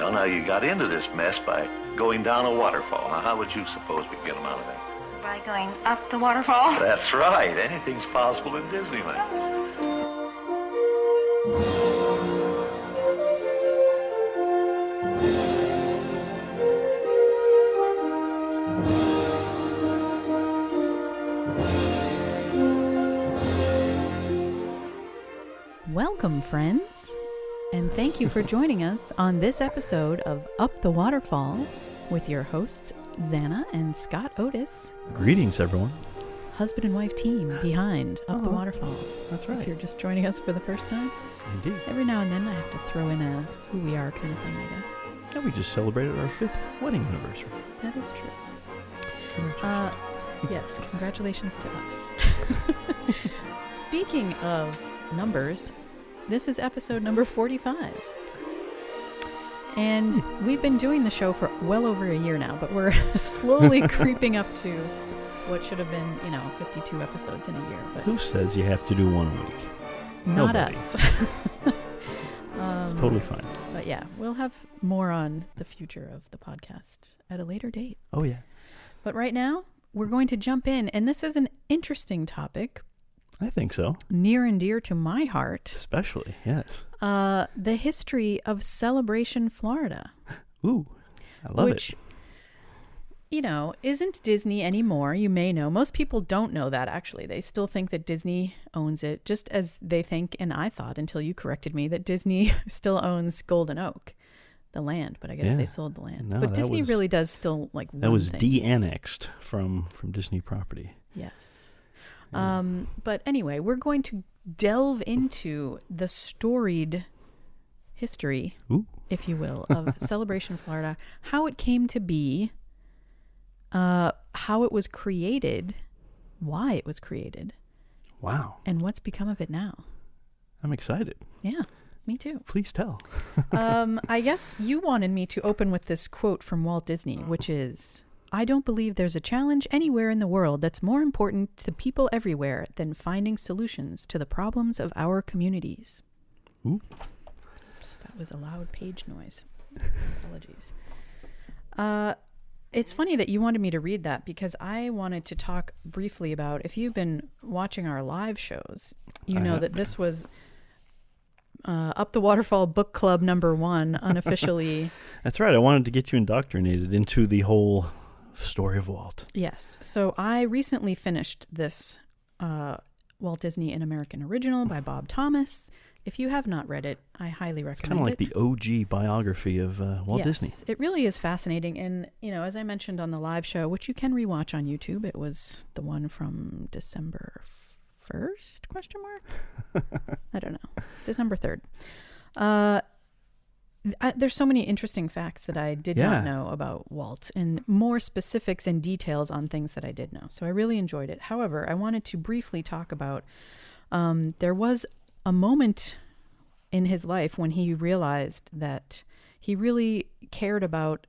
Well, now you got into this mess by going down a waterfall. Now, how would you suppose we can get them out of there? By going up the waterfall? That's right. Anything's possible in Disneyland. Welcome, friends, and thank you for joining us on this episode of Up the Waterfall with your hosts, Zanna and Scott Otis. Greetings, everyone. Husband and wife team behind Up the Waterfall. That's right. If you're just joining us for the first time. Indeed. Every now and then I have to throw in a who we are kind of thing, I guess. Yeah, we just celebrated our 5th wedding anniversary. That is true. Congratulations. Yes, congratulations to us. Speaking of numbers, this is episode number 45. And we've been doing the show for well over a year now, but we're slowly creeping up to what should have been, 52 episodes in a year. But Who says you have to do one a week? not Nobody. us. It's totally fine. But yeah, we'll have more on the future of the podcast at a later date. Oh, yeah. But right now, we're going to jump in, and this is an interesting topic, I think so. near and dear to my heart. Especially, yes. The history of Celebration, Florida. Ooh, I love which, it. Isn't Disney anymore. You may know. Most people don't know that, actually. They still think that Disney owns it, just as they think, and I thought until you corrected me, that Disney still owns Golden Oak, the land. But I guess they sold the land. No, but that Disney was- really does still, That run was things. de-annexed from Disney property. Yes. But anyway, we're going to delve into the storied history, Ooh. if you will, of Celebration Florida, how it came to be, how it was created, why it was created, Wow. and what's become of it now. I'm excited. Yeah, me too. Please tell. I guess you wanted me to open with this quote from Walt Disney, which is, "I don't believe there's a challenge anywhere in the world that's more important to people everywhere than finding solutions to the problems of our communities." Ooh. Oops, that was a loud page noise. Apologies. It's funny that you wanted me to read that because I wanted to talk briefly about, if you've been watching our live shows, you know that this was Up the Waterfall Book Club number 1, unofficially. That's right. I wanted to get you indoctrinated into the whole story of Walt. Yes. So I recently finished this Walt Disney An American Original by Bob Thomas. If you have not read it, I highly It's recommend kind of like it. the OG biography of Walt Disney. It really is fascinating. And, as I mentioned on the live show, which you can rewatch on YouTube, it was the one from December 1st, question mark? I don't know. December 3rd. There's so many interesting facts that I did not know about Walt, and more specifics and details on things that I did know. So I really enjoyed it. However, I wanted to briefly talk about, there was a moment in his life when he realized that he really cared about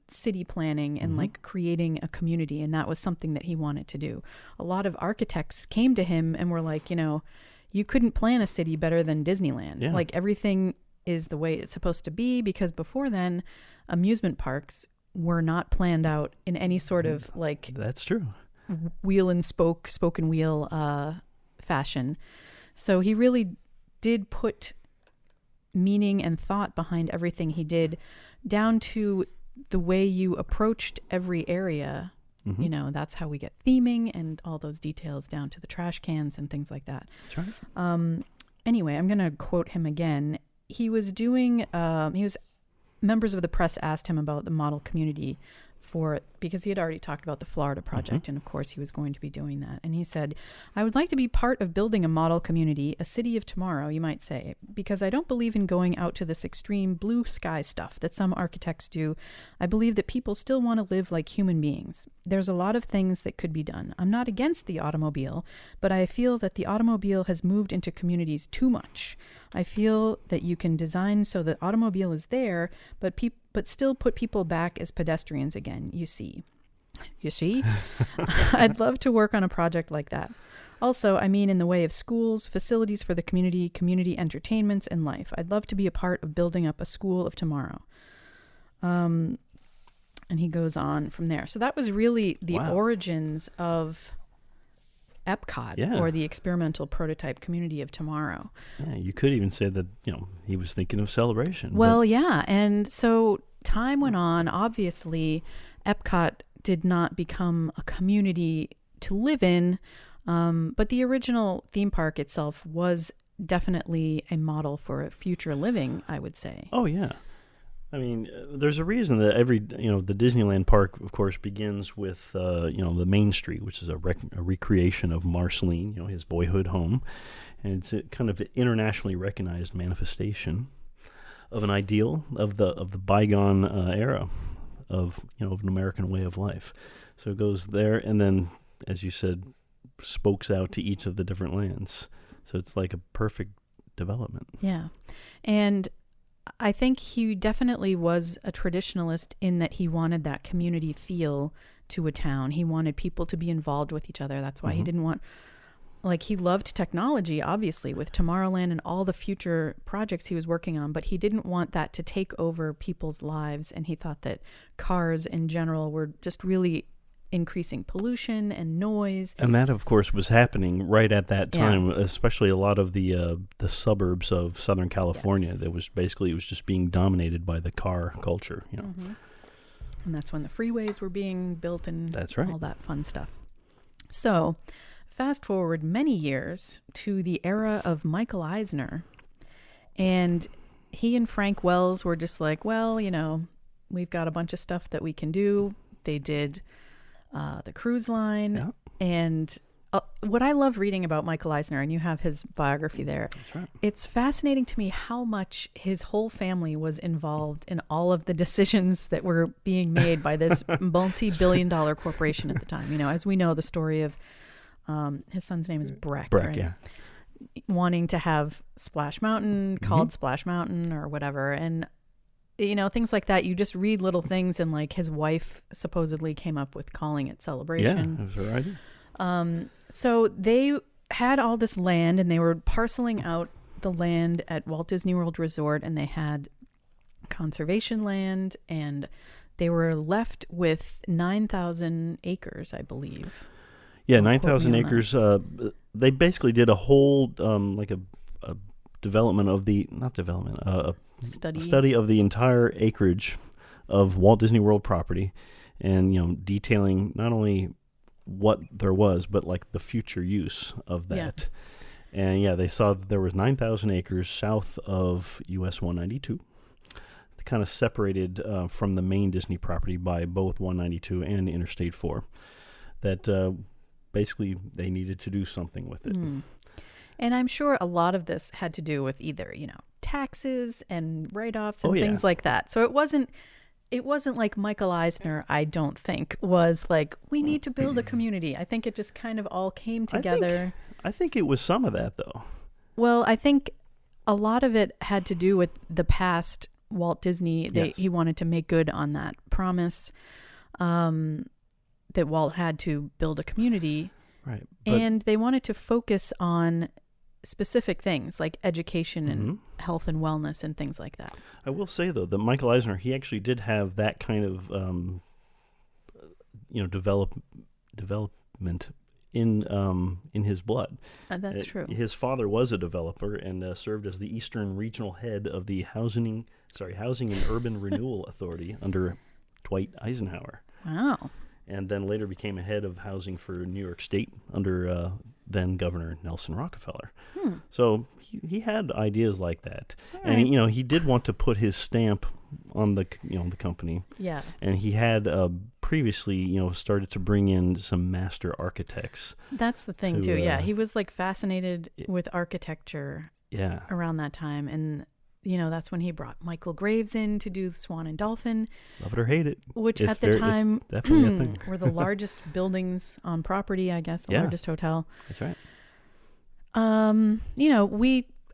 city planning and creating a community, and that was something that he wanted to do. A lot of architects came to him and were like, you couldn't plan a city better than Disneyland. Yeah. Like, everything is the way it's supposed to be, because before then, amusement parks were not planned out in any sort of That's true. wheel and spoke and wheel fashion. So he really did put meaning and thought behind everything he did, down to the way you approached every area. That's how we get theming and all those details, down to the trash cans and things like that. That's right. Anyway, I'm going to quote him again. He was members of the press asked him about the model community because he had already talked about the Florida project, and of course he was going to be doing that. And he said, "I would like to be part of building a model community, a city of tomorrow, you might say, because I don't believe in going out to this extreme blue sky stuff that some architects do. I believe that people still want to live like human beings. There's a lot of things that could be done. I'm not against the automobile, but I feel that the automobile has moved into communities too much. I feel that you can design so the automobile is there, but still put people back as pedestrians again. You see? I'd love to work on a project like that. Also, I mean, in the way of schools, facilities for the community entertainments, and life. I'd love to be a part of building up a school of tomorrow. And he goes on from there. So that was really the Wow. origins of EPCOT, Yeah. or the Experimental Prototype Community of Tomorrow. Yeah, you could even say that, he was thinking of celebration. Well, yeah. And so time went on. Obviously, EPCOT did not become a community to live in, but the original theme park itself was definitely a model for future living, I would say. Oh, yeah. I mean, there's a reason that the Disneyland park, of course, begins with, the Main Street, which is a recreation of Marceline, his boyhood home. And it's a kind of internationally recognized manifestation of an ideal of the bygone era of an American way of life. So it goes there, and then, as you said, spokes out to each of the different lands. So it's like a perfect development. Yeah. And I think he definitely was a traditionalist in that he wanted that community feel to a town. He wanted people to be involved with each other. That's why he didn't want, he loved technology, obviously, with Tomorrowland and all the future projects he was working on, but he didn't want that to take over people's lives. And he thought that cars in general were just really increasing pollution and noise. And that, of course, was happening right at that time, especially a lot of the suburbs of Southern California. Yes. That was basically, it was just being dominated by the car culture. And that's when the freeways were being built and That's right. all that fun stuff. So fast forward many years to the era of Michael Eisner. And he and Frank Wells were just like, well, we've got a bunch of stuff that we can do. They did the cruise line. Yeah. And what I love reading about Michael Eisner, and you have his biography there, That's right. it's fascinating to me how much his whole family was involved in all of the decisions that were being made by this multi-billion-dollar corporation at the time. As we know, the story of his son's name is Breck, Breck, right? yeah. Wanting to have Splash Mountain called Splash Mountain or whatever. And things like that. You just read little things, and his wife supposedly came up with calling it Celebration. Yeah, that was her idea. So they had all this land, and they were parceling out the land at Walt Disney World Resort, and they had conservation land, and they were left with 9,000 acres, I believe. Yeah, Don't quote 9,000 me on acres. They basically did a whole, a development of the, not development, a study of the entire acreage of Walt Disney World property, and detailing not only what there was, but the future use of that. Yeah. And they saw that there was 9,000 acres south of US 192, kind of separated from the main Disney property by both 192 and Interstate 4, that basically they needed to do something with it. And I'm sure a lot of this had to do with either, taxes and write-offs and things like that. So it wasn't like Michael Eisner, I don't think, was like, we need to build a community. I think it just kind of all came together. I think it was some of that, though. Well, I think a lot of it had to do with the past Walt Disney. He wanted to make good on that promise that Walt had to build a community. Right. And they wanted to focus on specific things like education and health and wellness and things like that. I will say, though, that Michael Eisner, he actually did have that kind of, development in his blood. That's true. His father was a developer and served as the Eastern Regional Head of the Housing and Urban Renewal Authority under Dwight Eisenhower. Wow. And then later became a head of housing for New York State under then Governor Nelson Rockefeller. So he had ideas like that. All right. And he did want to put his stamp on the company. Yeah. And he had previously started to bring in some master architects. That's the thing too. Yeah, he was fascinated with architecture. Yeah. Around that time, and that's when he brought Michael Graves in to do Swan and Dolphin. Love it or hate it. Which at the time definitely a thing. were the largest buildings on property, I guess, the largest hotel. That's right.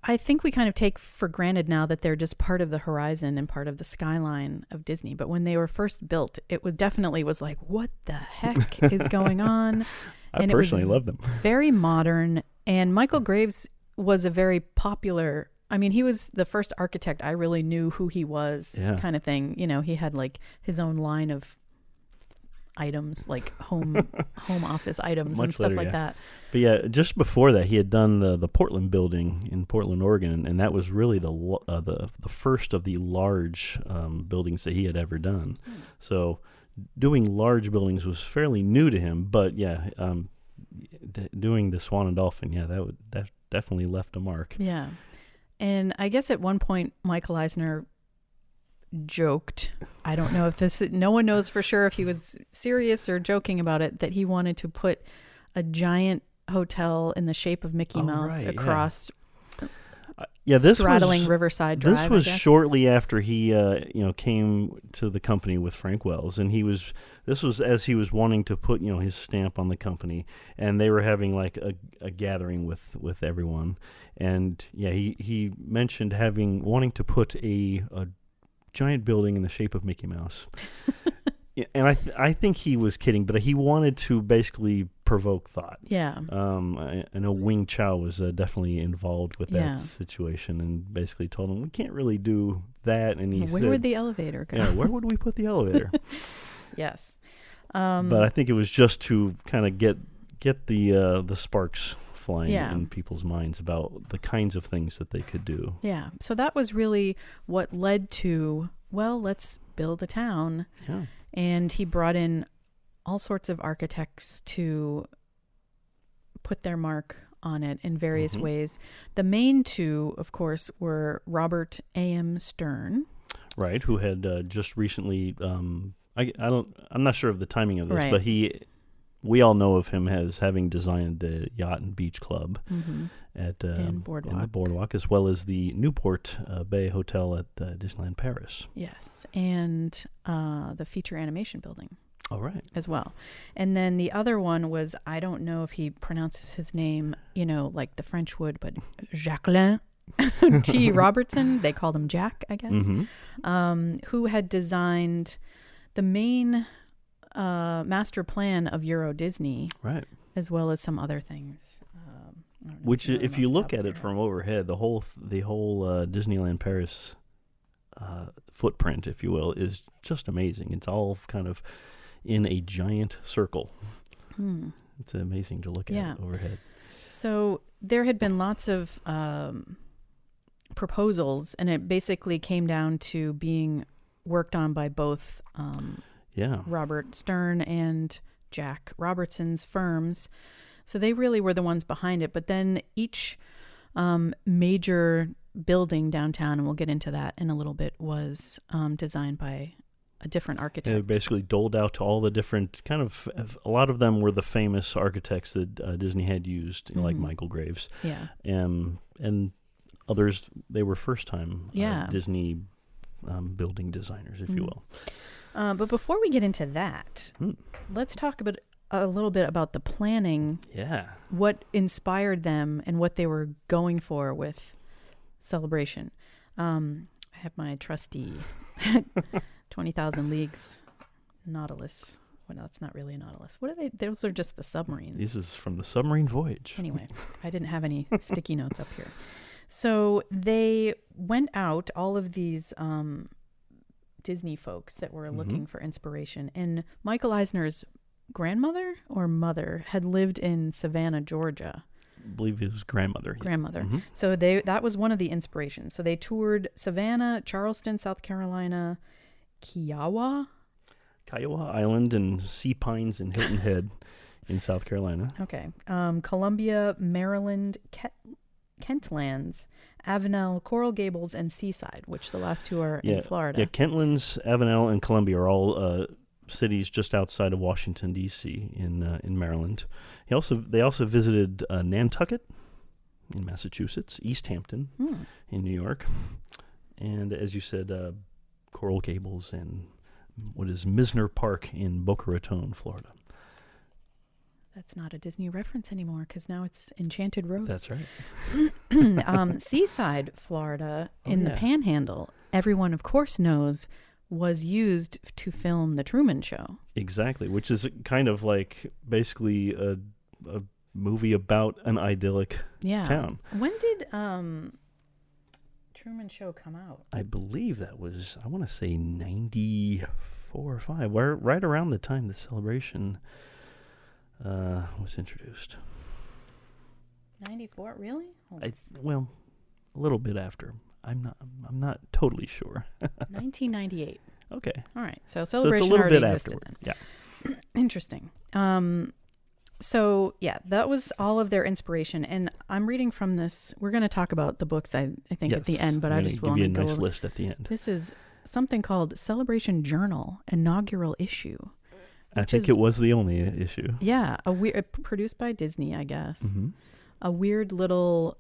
I think we kind of take for granted now that they're just part of the horizon and part of the skyline of Disney. But when they were first built, it was definitely like, what the heck is going on? I personally love them. Very modern. And Michael Graves was a very popular I mean, he was the first architect I really knew who he was, kind of thing. You know, he had like his own line of items, like home office items and stuff like that. But yeah, just before that, he had done the Portland building in Portland, Oregon, and that was really the first of the large buildings that he had ever done. So doing large buildings was fairly new to him. But yeah, doing the Swan and Dolphin, that definitely left a mark. Yeah. And I guess at one point, Michael Eisner joked, I don't know if no one knows for sure if he was serious or joking about it, that he wanted to put a giant hotel in the shape of Mickey Mouse across straddling Riverside Drive. This was shortly after he came to the company with Frank Wells, and this was as he was wanting to put his stamp on the company, and they were having like a gathering with everyone, and he mentioned wanting to put a giant building in the shape of Mickey Mouse. And I think he was kidding, but he wanted to basically provoke thought. Yeah. I know Wing Chao was definitely involved with that situation, and basically told him, we can't really do that. And he said, where would the elevator go? Yeah, where would we put the elevator? Yes. But I think it was just to kind of get the sparks flying in people's minds about the kinds of things that they could do. Yeah. So that was really what led to, well, let's build a town. Yeah. And he brought in all sorts of architects to put their mark on it in various ways. The main two, of course, were Robert A.M. Stern. Right, who had just recently, I'm not sure of the timing of this, but we all know of him as having designed the Yacht and Beach Club at in the Boardwalk, as well as the Newport Bay Hotel at Disneyland Paris. Yes, and the Feature Animation Building. All right. As well. And then the other one was, I don't know if he pronounces his name, like the French would, but Jacqueline T. Robertson, they called him Jack, I guess, who had designed the main master plan of Euro Disney, right, as well as some other things. Which, if you look at it from overhead, the whole Disneyland Paris footprint, if you will, is just amazing. It's all kind of in a giant circle. It's amazing to look at overhead. So there had been lots of proposals, and it basically came down to being worked on by both Robert Stern and Jack Robertson's firms. So they really were the ones behind it. But then each major building downtown, and we'll get into that in a little bit, was designed by a different architect. They basically doled out to all the different a lot of them were the famous architects that Disney had used, like Michael Graves. Yeah. And others, they were first-time Disney building designers, if you will. But before we get into that, let's talk a little bit about the planning. Yeah. What inspired them and what they were going for with Celebration. I have my trusty 20,000 Leagues Nautilus. Well, no, it's not really a Nautilus. What are they? Those are just the submarines. This is from the submarine voyage. Anyway, I didn't have any sticky notes up here. So they went out, all of these Disney folks that were looking for inspiration. And Michael Eisner's grandmother or mother had lived in Savannah, Georgia. I believe it was grandmother. So that was one of the inspirations. So they toured Savannah, Charleston, South Carolina, Kiowa Island, and Sea Pines and Hilton Head in South Carolina. Okay. Columbia, Maryland, Kentlands, Avenel, Coral Gables, and Seaside, which the last two are in Florida. Yeah, Kentlands, Avenel, and Columbia are all cities just outside of Washington, D.C. in Maryland. They also visited Nantucket in Massachusetts, East Hampton in New York, and as you said, Coral Gables and what is Misner Park in Boca Raton, Florida. That's not a Disney reference anymore because now it's Enchanted Rose. That's right. Seaside, Florida, in the Panhandle, everyone, of course, knows was used to film The Truman Show. Exactly, which is kind of like basically a movie about an idyllic town. When did Truman Show come out? I believe that was, I want to say 94 or 5, right around the time the Celebration was introduced. 94, really? Well, a little bit after. I'm not totally sure. 1998. Okay. All right. So Celebration it's a little already bit existed afterward. then. Yeah. Interesting. So yeah, that was all of their inspiration. And I'm reading from this. We're going to talk about the books, I think, at the end, but I just want to give you a nice go list at the end. This is something called Celebration Journal, inaugural issue. I think it was the only issue. Yeah, produced by Disney, I guess. Mm-hmm. A weird little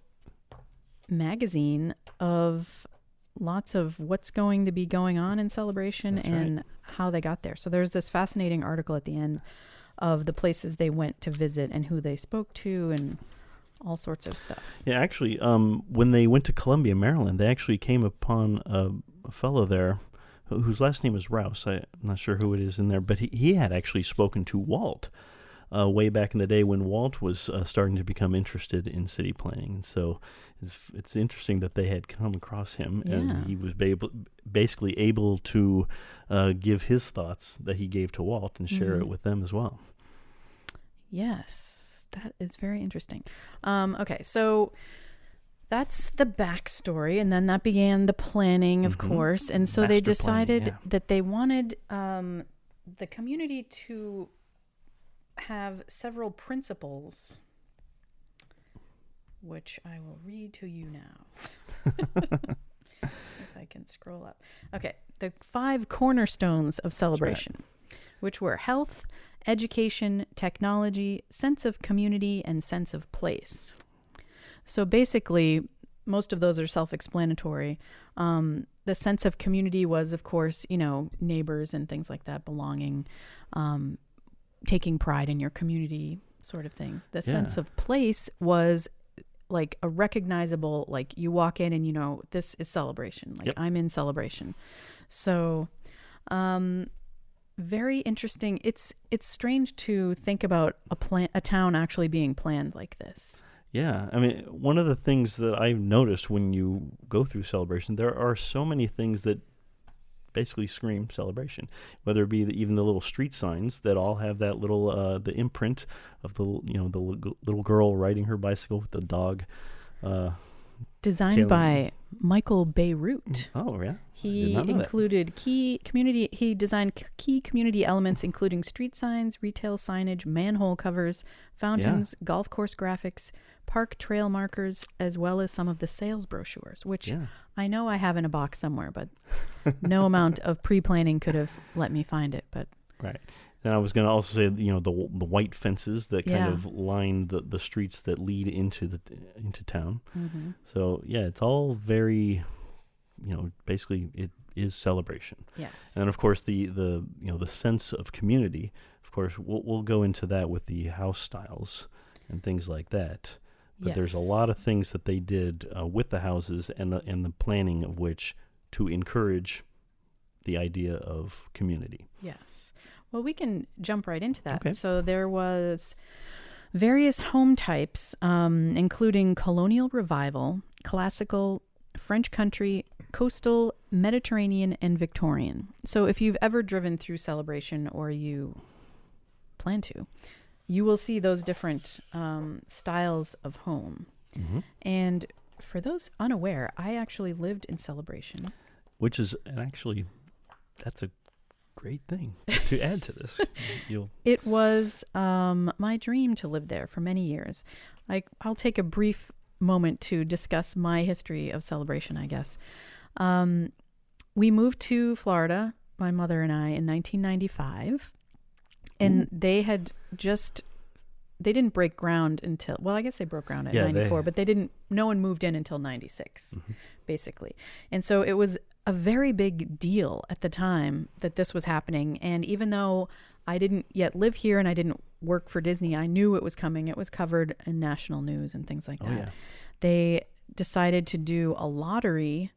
magazine of lots of what's going to be going on in Celebration. That's and right. how they got there. So there's this fascinating article at the end of the places they went to visit and who they spoke to and all sorts of stuff. Yeah, actually, when they went to Columbia, Maryland, they actually came upon a fellow there whose last name is Rouse. I'm not sure who it is in there, but he had actually spoken to Walt way back in the day when Walt was starting to become interested in city planning. And so it's interesting that they had come across him, and he was basically able to give his thoughts that he gave to Walt and share it with them as well. Yes, that is very interesting. Okay, so that's the backstory, and then that began the planning, of course. And so they decided that they wanted the community to have several principles, which I will read to you now. If I can scroll up. Okay, the 5 cornerstones of Celebration, which were health, education, technology, sense of community, and sense of place. So basically, most of those are self-explanatory. The sense of community was, of course, neighbors and things like that, belonging, taking pride in your community sort of things. The sense of place was like a recognizable, like you walk in and this is Celebration. Like I'm in Celebration. So, very interesting. It's strange to think about a town actually being planned like this. Yeah, I mean, one of the things that I've noticed when you go through Celebration, there are so many things that basically scream Celebration, whether it be even the little street signs that all have that little the imprint of the little girl riding her bicycle with the dog. Designed by Michael Beirut. Oh, yeah. He included he designed key community elements, including street signs, retail signage, manhole covers, fountains, golf course graphics, park trail markers, as well as some of the sales brochures, which I know I have in a box somewhere, but no amount of pre-planning could have let me find it. But right. And I was going to also say, the white fences that kind of line the streets that lead into town. Mm-hmm. So it's all very, basically it is Celebration. Yes. And of course the sense of community. Of course, we'll go into that with the house styles and things like that. But there's a lot of things that they did with the houses and the planning of which to encourage the idea of community. Yes. Well, we can jump right into that. Okay. So there was various home types, including colonial revival, classical, French country, coastal, Mediterranean, and Victorian. So if you've ever driven through Celebration or you plan to, you will see those different styles of home. Mm-hmm. And for those unaware, I actually lived in Celebration. Which is, that's a great thing to add to this. It was my dream to live there for many years. I'll take a brief moment to discuss my history of Celebration, I guess. We moved to Florida, my mother and I, in 1995. And they didn't break ground until, I guess they broke ground at 94, but no one moved in until 96, basically. And so it was a very big deal at the time that this was happening. And even though I didn't yet live here and I didn't work for Disney, I knew it was coming. It was covered in national news and things like that. Yeah. They decided to do a lottery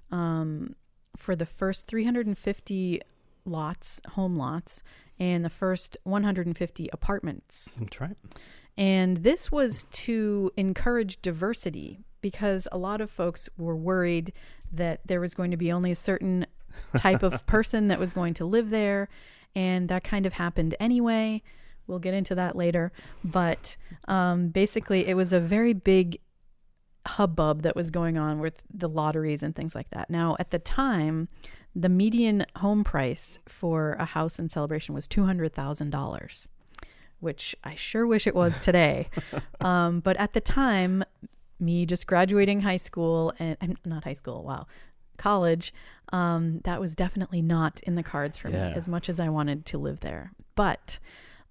for the first 350 home lots, and the first 150 apartments. That's right. And this was to encourage diversity because a lot of folks were worried that there was going to be only a certain type of person that was going to live there. And that kind of happened anyway. We'll get into that later. But basically, it was a very big hubbub that was going on with the lotteries and things like that. Now, at the time, the median home price for a house in Celebration was $200,000, which I sure wish it was today. But at the time, me just graduating high school and not high school, wow, college, that was definitely not in the cards for me, as much as I wanted to live there. But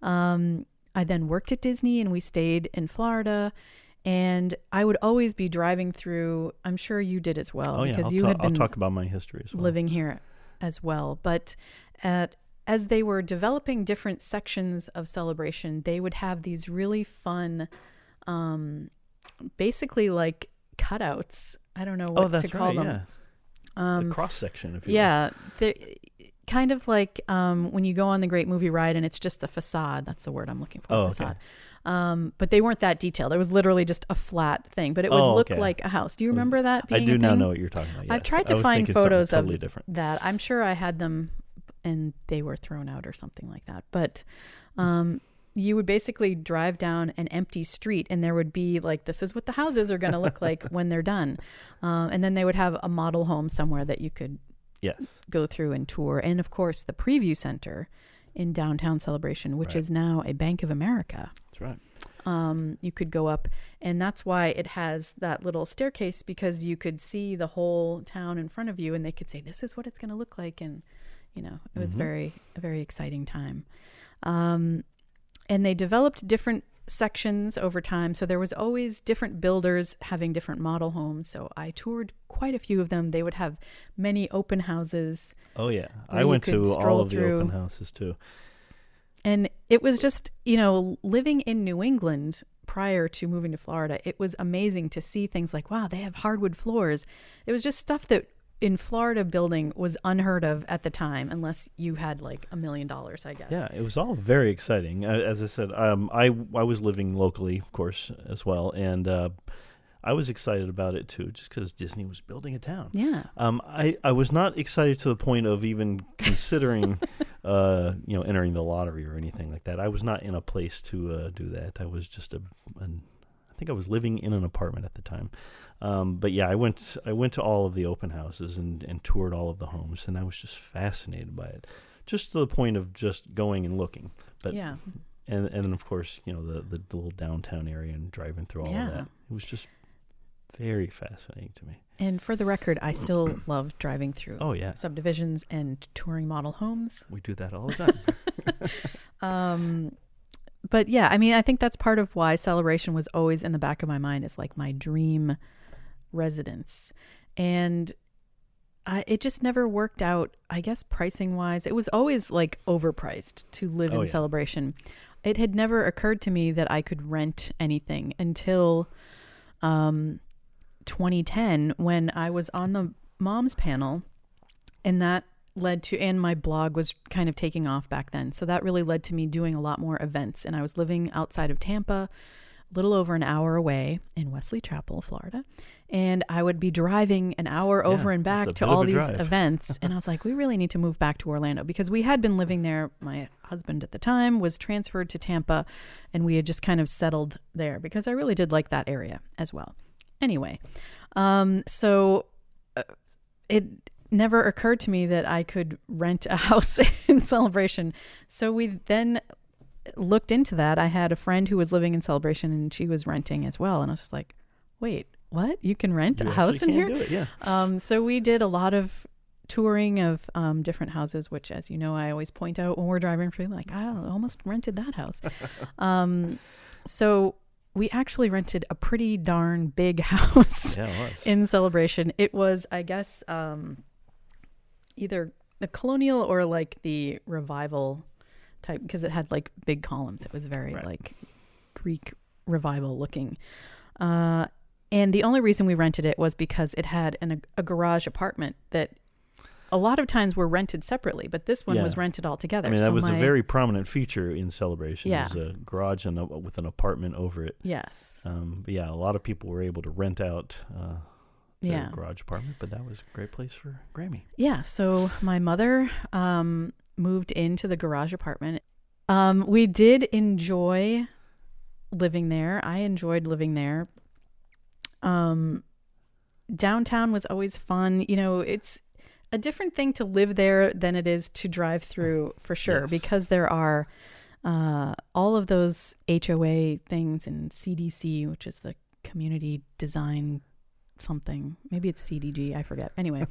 I then worked at Disney, and we stayed in Florida, and I would always be driving through. I'm sure you did as well, because I'll talk about my history as well. Living here as well. But as they were developing different sections of Celebration, they would have these really fun, basically like cutouts. I don't know what to call them. Yeah. The cross section, if you will. Kind of like when you go on the Great Movie Ride and it's just the facade. That's the word I'm looking for, facade. Okay. But they weren't that detailed. It was literally just a flat thing, but it would look like a house. Do you remember that being I do now know what you're talking about. Yes. I've tried to find photos totally of different. that. I'm sure I had them and they were thrown out or something like that. But you would basically drive down an empty street and there would be like, this is what the houses are going to look like when they're done. And then they would have a model home somewhere that you could go through and tour. And of course, the preview center in downtown Celebration, which is now a Bank of America. That's right. You could go up, and that's why it has that little staircase, because you could see the whole town in front of you and they could say, this is what it's going to look like. And, you know, it was a very exciting time. And they developed different sections over time. So there was always different builders having different model homes. So I toured quite a few of them. They would have many open houses. Oh, yeah. I went to all of the open houses, too. And it was just, you know, living in New England prior to moving to Florida, it was amazing to see things like, wow, they have hardwood floors. It was just stuff that in Florida building was unheard of at the time, unless you had like $1 million, I guess. Yeah, it was all very exciting. As I said, I was living locally, of course, as well, and I was excited about it too, just because Disney was building a town. Yeah. I was not excited to the point of even considering, entering the lottery or anything like that. I was not in a place to do that. I was just I think I was living in an apartment at the time. But yeah, I went to all of the open houses and toured all of the homes, and I was just fascinated by it, just to the point of just going and looking. But yeah, and then of course, you know, the little downtown area and driving through all of that. It was just very fascinating to me. And for the record, I still love driving through subdivisions and touring model homes. We do that all the time. But yeah, I mean, I think that's part of why Celebration was always in the back of my mind as like my dream residence. And it just never worked out, I guess, pricing wise. It was always like overpriced to live in Celebration. It had never occurred to me that I could rent anything until 2010, when I was on the moms panel, and that led to, and my blog was kind of taking off back then. So that really led to me doing a lot more events. And I was living outside of Tampa, a little over an hour away in Wesley Chapel, Florida. And I would be driving an hour over and back to all these events. And I was like, we really need to move back to Orlando, because we had been living there. My husband at the time was transferred to Tampa, and we had just kind of settled there because I really did like that area as well. Anyway, so it never occurred to me that I could rent a house in Celebration. So we then looked into that. I had a friend who was living in Celebration, and she was renting as well. And I was just like, wait, what? You can rent a house in here? Do it, yeah. So we did a lot of touring of different houses, which, as you know, I always point out when we're driving through, like, I almost rented that house. So we actually rented a pretty darn big house in Celebration. It was, I guess, either the colonial or like the revival type, because it had like big columns. It was very like Greek revival looking. And the only reason we rented it was because it had a garage apartment that a lot of times were rented separately, but this one was rented all together. I mean, so that was a very prominent feature in Celebration. Yeah. There's a garage with an apartment over it. Yes. But yeah, a lot of people were able to rent out their Yeah. garage apartment, but that was a great place for Grammy. Yeah. So my mother moved into the garage apartment. We did enjoy living there. I enjoyed living there. Downtown was always fun. You know, it's a different thing to live there than it is to drive through, for sure, Yes. because there are all of those HOA things and CDC, which is the community design something. Maybe it's CDG, I forget. Anyway,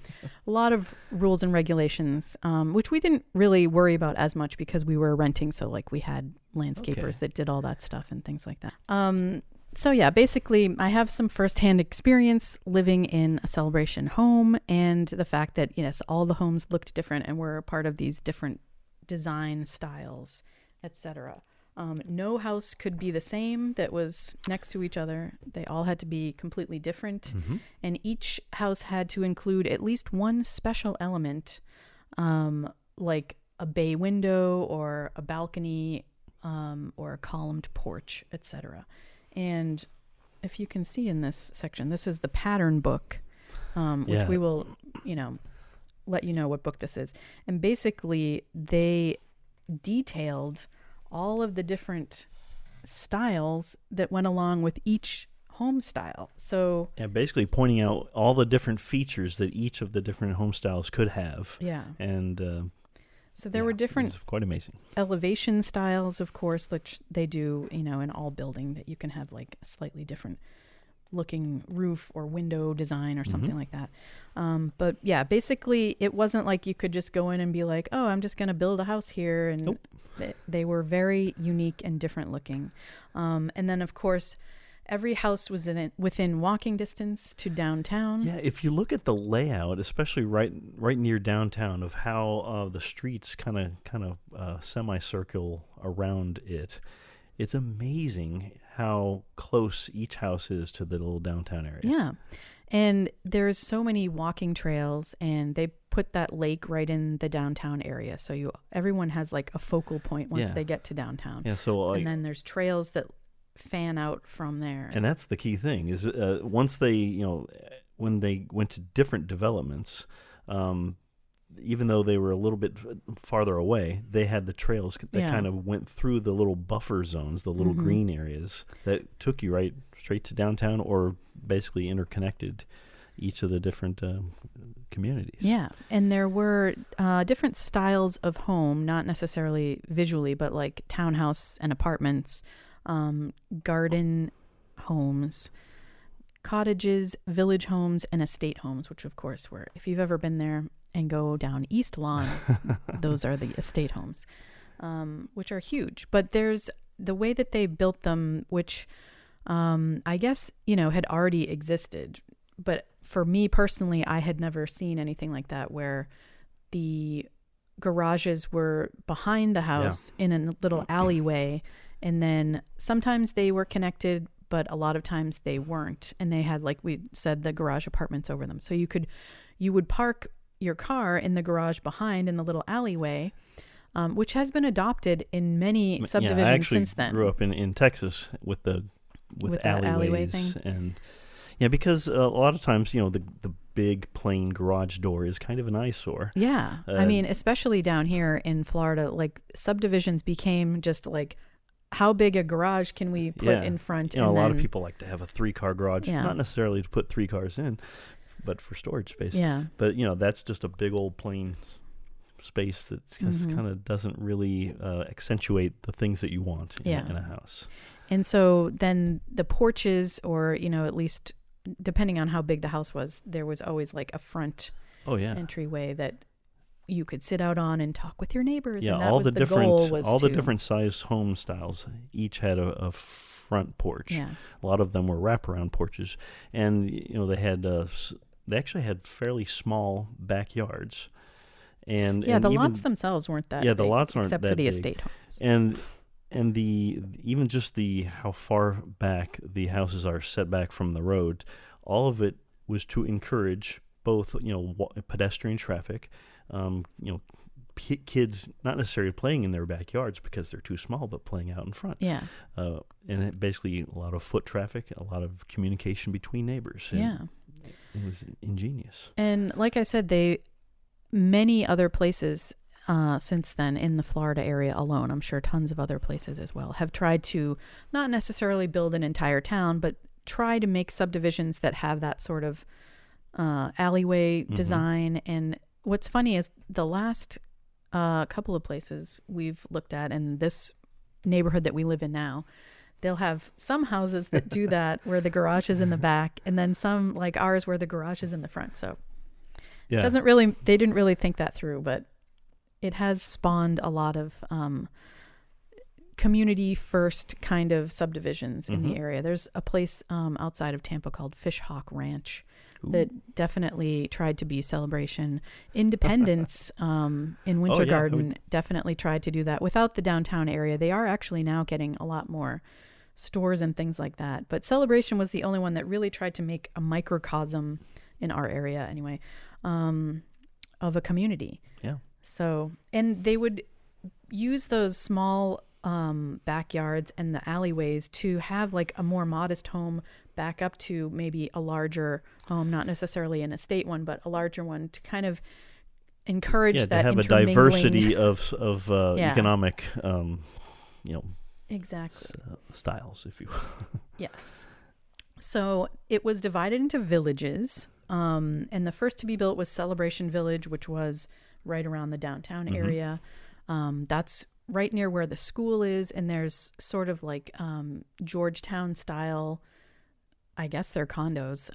a lot of rules and regulations, which we didn't really worry about as much because we were renting. So like we had landscapers that did all that stuff and things like that. So yeah, basically I have some firsthand experience living in a Celebration home, and the fact that, yes, all the homes looked different and were a part of these different design styles, etc. No house could be the same that was next to each other. They all had to be completely different. Mm-hmm. And each house had to include at least one special element, like a bay window or a balcony, or a columned porch, etc. And if you can see in this section, this is the pattern book, which we will, let you know what book this is. And basically they detailed all of the different styles that went along with each home style. So yeah, basically pointing out all the different features that each of the different home styles could have. Yeah. And so there were different, it was quite amazing, elevation styles, of course, which they do, in all building, that you can have like a slightly different looking roof or window design or something like that. But yeah, basically it wasn't like you could just go in and be like, oh, I'm just going to build a house here. And Nope. They were very unique and different looking. And then of course, every house was within walking distance to downtown. Yeah, if you look at the layout, especially right near downtown, of how the streets kind of semicircle around it, it's amazing how close each house is to the little downtown area. Yeah, and there's so many walking trails, and they put that lake right in the downtown area, so everyone has like a focal point once they get to downtown. Yeah, so and then there's trails that fan out from there. And that's the key thing is once they, when they went to different developments, even though they were a little bit farther away, they had the trails that kind of went through the little buffer zones, the little green areas that took you right straight to downtown, or basically interconnected each of the different communities. Yeah, and there were different styles of home, not necessarily visually, but like townhouse and apartments, garden homes, cottages, village homes, and estate homes, which of course were, if you've ever been there and go down East Lawn, those are the estate homes, which are huge. But there's the way that they built them, which I guess, had already existed. But for me personally, I had never seen anything like that, where the garages were behind the house in a little alleyway. And then sometimes they were connected, but a lot of times they weren't. And they had, like we said, the garage apartments over them. So you would park your car in the garage behind in the little alleyway, which has been adopted in many subdivisions since then. I actually grew up in Texas with alleyway thing. And because a lot of times, the big plain garage door is kind of an eyesore. Yeah. I mean, especially down here in Florida, like subdivisions became just like, how big a garage can we put in front? A lot of people like to have a 3-car garage, not necessarily to put 3 cars in, but for storage space. Yeah. But, that's just a big old plain space that kind of doesn't really accentuate the things that you want in a house. And so then the porches, or, at least depending on how big the house was, there was always like a front entryway that you could sit out on and talk with your neighbors. Yeah, and that all was the goal the different size home styles each had a front porch. Yeah. A lot of them were wraparound porches, and they actually had fairly small backyards. And the lots themselves weren't that big, the lots aren't except that for the big. estate homes. And even just how far back the houses are set back from the road, all of it was to encourage both, pedestrian traffic, kids not necessarily playing in their backyards because they're too small, but playing out in front. Yeah. And basically a lot of foot traffic, a lot of communication between neighbors. And it was ingenious. And like I said, many other places since then in the Florida area alone, I'm sure tons of other places as well, have tried to not necessarily build an entire town, but try to make subdivisions that have that sort of alleyway design. And what's funny is the last couple of places we've looked at, and this neighborhood that we live in now, they'll have some houses that do that where the garage is in the back, and then some like ours where the garage is in the front. So they didn't really think that through, but it has spawned a lot of community first kind of subdivisions in the area. There's a place outside of Tampa called Fishhawk Ranch that definitely tried to be celebration. Independence in Winter Garden definitely tried to do that without the downtown area. They are actually now getting a lot more stores and things like that. But Celebration was the only one that really tried to make a microcosm in our area anyway of a community. Yeah. So, and they would use those small backyards and the alleyways to have like a more modest home back up to maybe a larger home, not necessarily an estate one, but a larger one to kind of encourage that to have a diversity of economic, exactly styles, if you will. Yes. So it was divided into villages, and the first to be built was Celebration Village, which was right around the downtown area. That's right near where the school is, and there's sort of like Georgetown style, I guess they're condos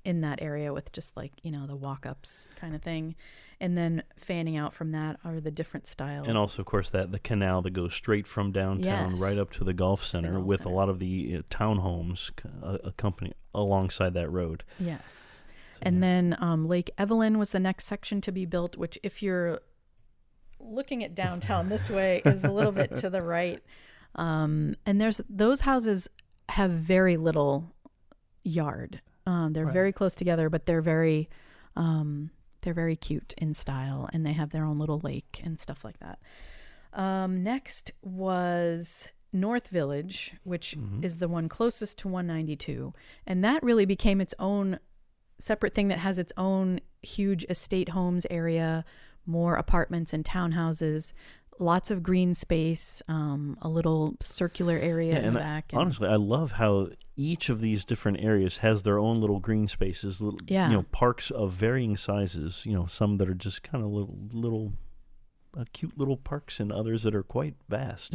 in that area with just like, the walk-ups kind of thing. And then fanning out from that are the different styles. And also, of course, the canal that goes straight from downtown right up to the golf center with a lot of the townhomes accompanying alongside that road. Yes. And then Lake Evelyn was the next section to be built, which if you're looking at downtown this way is a little bit to the right. And those houses have very little yard. They're very close together, but they're very cute in style, and they have their own little lake and stuff like that. Next was North Village, which is the one closest to 192. And that really became its own separate thing that has its own huge estate homes area, more apartments and townhouses, lots of green space, a little circular area in the back. Honestly, I love how each of these different areas has their own little green spaces, parks of varying sizes, some that are just kind of little cute little parks, and others that are quite vast,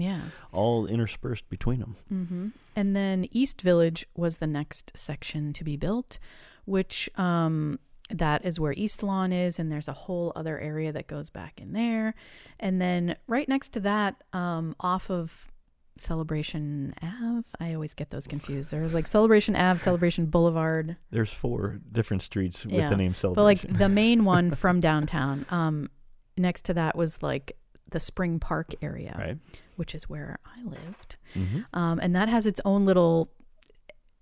all interspersed between them. And then East Village was the next section to be built, which that is where East Lawn is, and there's a whole other area that goes back in there. And then right next to that, off of Celebration Ave, I always get those confused. There's like Celebration Ave, Celebration Boulevard. There's 4 different streets with the name Celebration. But like the main one from downtown, next to that was like the Spring Park area, which is where I lived. And that has its own little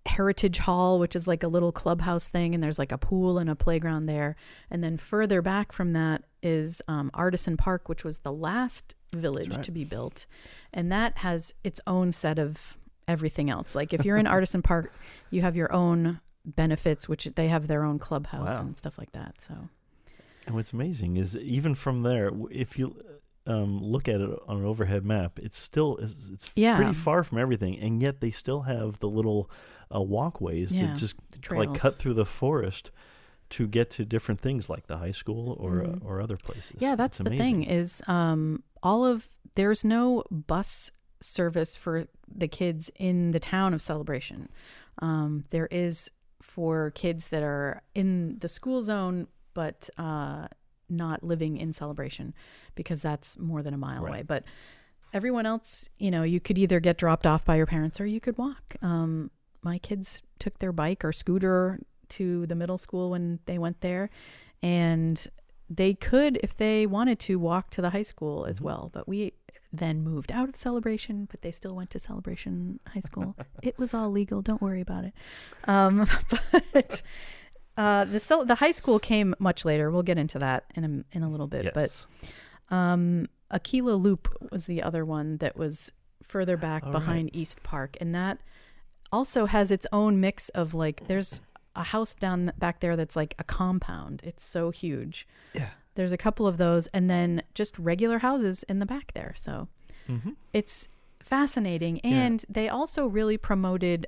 Heritage Hall, which is like a little clubhouse thing, and there's like a pool and a playground there. And then further back from that is Artisan Park, which was the last village to be built, and that has its own set of everything else. Like if you're in Artisan Park, you have your own benefits, which they have their own clubhouse and stuff like that. So, and what's amazing is even from there, if you look at it on an overhead map, it's pretty far from everything, and yet they still have the little walkways that just like cut through the forest to get to different things like the high school or other places. Yeah, that's the thing is there's no bus service for the kids in the town of Celebration. There is for kids that are in the school zone, but not living in Celebration, because that's more than a mile away. But everyone else, you could either get dropped off by your parents or you could walk. My kids took their bike or scooter to the middle school when they went there, and they could, if they wanted to, walk to the high school as well. But we then moved out of Celebration, but they still went to Celebration High School. It was all legal. Don't worry about it. But The high school came much later. We'll get into that in a little bit. Yes. But Aquila Loop was the other one that was further back behind right. East Park, and that also has its own mix of like there's a house down back there that's like a compound. It's so huge. Yeah. There's a couple of those, and then just regular houses in the back there. So it's fascinating. And they also really promoted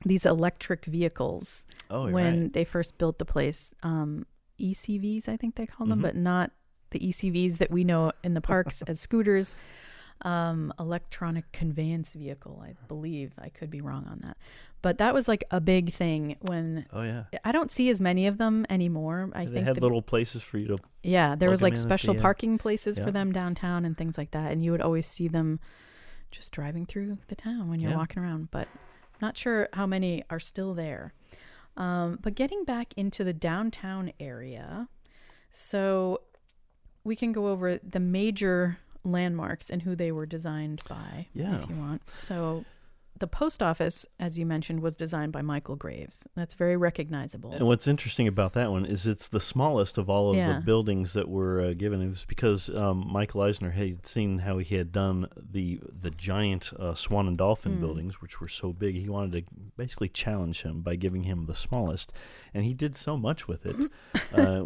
these electric vehicles when they first built the place. ECVs, I think they call them, but not the ECVs that we know in the parks as scooters. Electronic conveyance vehicle, I believe. I could be wrong on that. But that was like a big thing when I don't see as many of them anymore. I think they had little places for you to there was like special the, parking places for them downtown and things like that. And you would always see them just driving through the town when you're walking around. But not sure how many are still there. But getting back into the downtown area, so we can go over the major landmarks and who they were designed by if you want. So the post office, as you mentioned, was designed by Michael Graves. That's very recognizable. And what's interesting about that one is it's the smallest of all of the buildings that were given. It was because Michael Eisner had seen how he had done the giant Swan and Dolphin buildings, which were so big. He wanted to basically challenge him by giving him the smallest, and he did so much with it.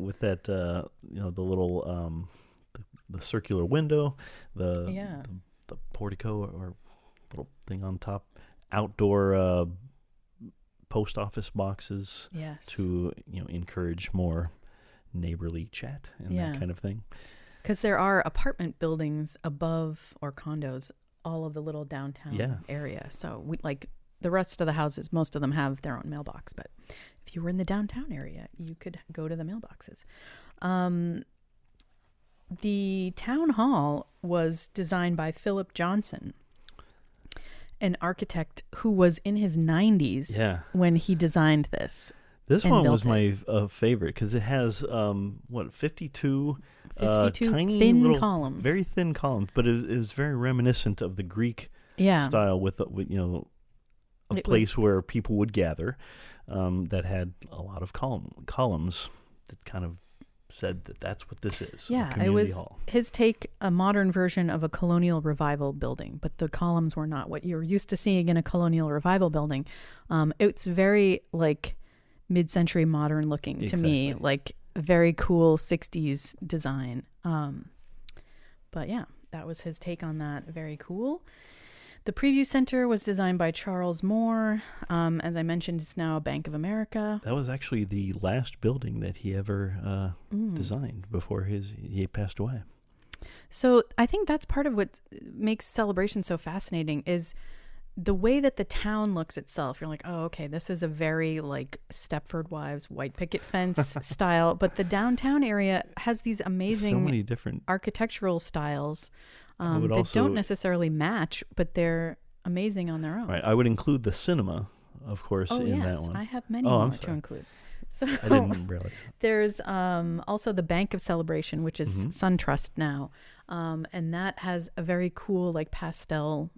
With that, the little the circular window, the portico or little thing on top, outdoor post office boxes to encourage more neighborly chat and that kind of thing. Because there are apartment buildings above, or condos, all of the little downtown area. So we like the rest of the houses, most of them have their own mailbox. But if you were in the downtown area, you could go to the mailboxes. The town hall was designed by Philip Johnson, an architect who was in his 90s when he designed this. This one was my favorite because it has 52 tiny thin little, columns, very thin columns, but it was very reminiscent of the Greek style with a place where people would gather that had a lot of columns that kind of said that that's what this is. Yeah, it was his take, a modern version of a colonial revival building, but the columns were not what you're used to seeing in a colonial revival building. It's very like mid-century modern looking to me, like very cool 60s design. But yeah, that was his take on that. Very cool. The Preview Center was designed by Charles Moore. As I mentioned, it's now a Bank of America. That was actually the last building that he ever designed before he passed away. So I think that's part of what makes Celebration so fascinating is the way that the town looks itself. You're like, oh, okay, this is a very like Stepford Wives, white picket fence style. But the downtown area has these amazing so many different architectural styles that don't necessarily match, but they're amazing on their own. Right. I would include the cinema, of course, that one. I have many more to include. So I didn't realize. There's also the Bank of Celebration, which is SunTrust now, and that has a very cool like pastel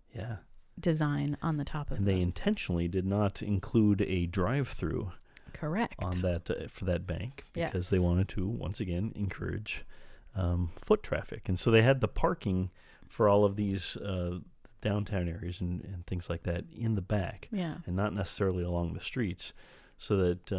design on the top of it. And they intentionally did not include a drive-through. Correct. On that for that bank because they wanted to once again encourage foot traffic, and so they had the parking for all of these downtown areas and things like that in the back, and not necessarily along the streets, so that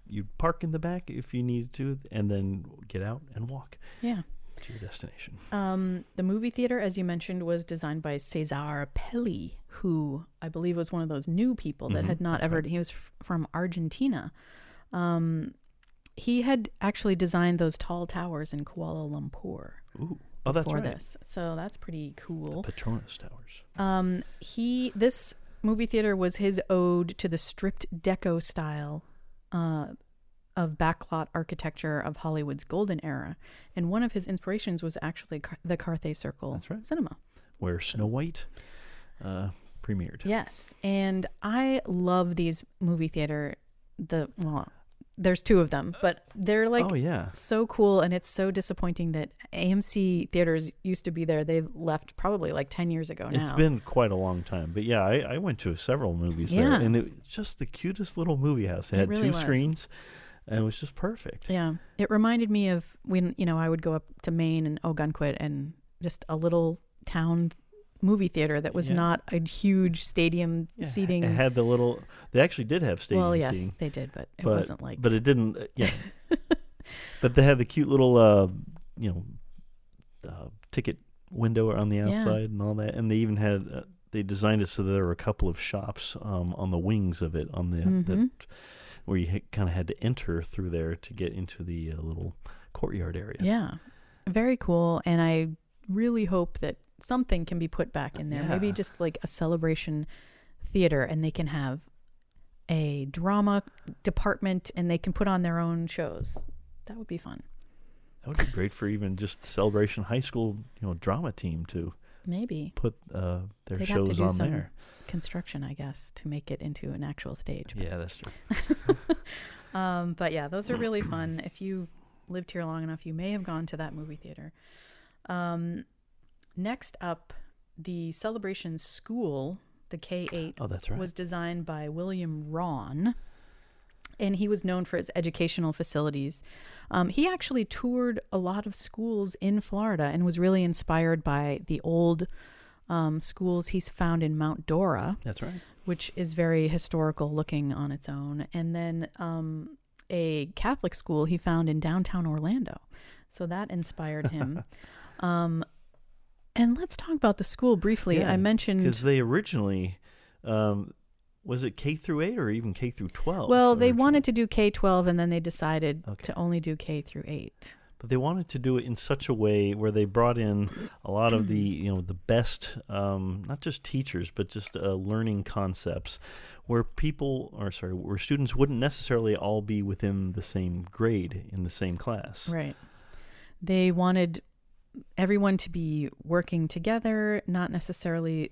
you'd park in the back if you needed to, and then get out and walk to your destination. The movie theater, as you mentioned, was designed by Cesare Pelli, who I believe was one of those new people that had not ever. Right. He was from Argentina. He had actually designed those tall towers in Kuala Lumpur. Ooh. Oh, that's right. This. So that's pretty cool. The Petronas Towers. This movie theater was his ode to the stripped deco style of backlot architecture of Hollywood's golden era. And one of his inspirations was actually the Carthay Circle cinema. Where Snow White premiered. Yes. And I love these movie theater, there's two of them, but they're like Oh, yeah. so cool, and it's so disappointing that AMC theaters used to be there. They left probably like 10 years ago now. It's been quite a long time. But yeah, I went to several movies there, Yeah. and it's just the cutest little movie house. It had really two was. screens, and it was just perfect. Yeah. It reminded me of when, I would go up to Maine and Ogunquit, and just a little town movie theater that was not a huge stadium seating. It had the little. They actually did have stadium Well, yes, seating. they did, but it wasn't like. But it didn't. Yeah. But they had the cute little, ticket window on the outside and all that, and they even had. They designed it so that there were a couple of shops on the wings of it, on the where you kind of had to enter through there to get into the little courtyard area. Yeah, very cool, and I really hope that something can be put back in there. Maybe just like a celebration theater, and they can have a drama department, and they can put on their own shows. That would be fun. That would be great for even just the Celebration High School, drama team to maybe put their They'd shows have to do on some there. construction, I guess, to make it into an actual stage. Yeah, that's true. But yeah, those are really fun. If you've lived here long enough, you may have gone to that movie theater. Next up, the Celebration School, the K-8, Oh, that's right. was designed by William Rawn, and he was known for his educational facilities. He actually toured a lot of schools in Florida and was really inspired by the old schools he's found in Mount Dora. That's right. Which is very historical looking on its own. And then a Catholic school he found in downtown Orlando. So that inspired him. And let's talk about the school briefly. Yeah, I mentioned... because they originally... was it K through 8 or even K through 12? Well, they originally? wanted to do K-12, and then they decided to only do K through 8. But they wanted to do it in such a way where they brought in a lot of the, the best, not just teachers, but just learning concepts, where where students wouldn't necessarily all be within the same grade in the same class. Right. They wanted everyone to be working together, not necessarily,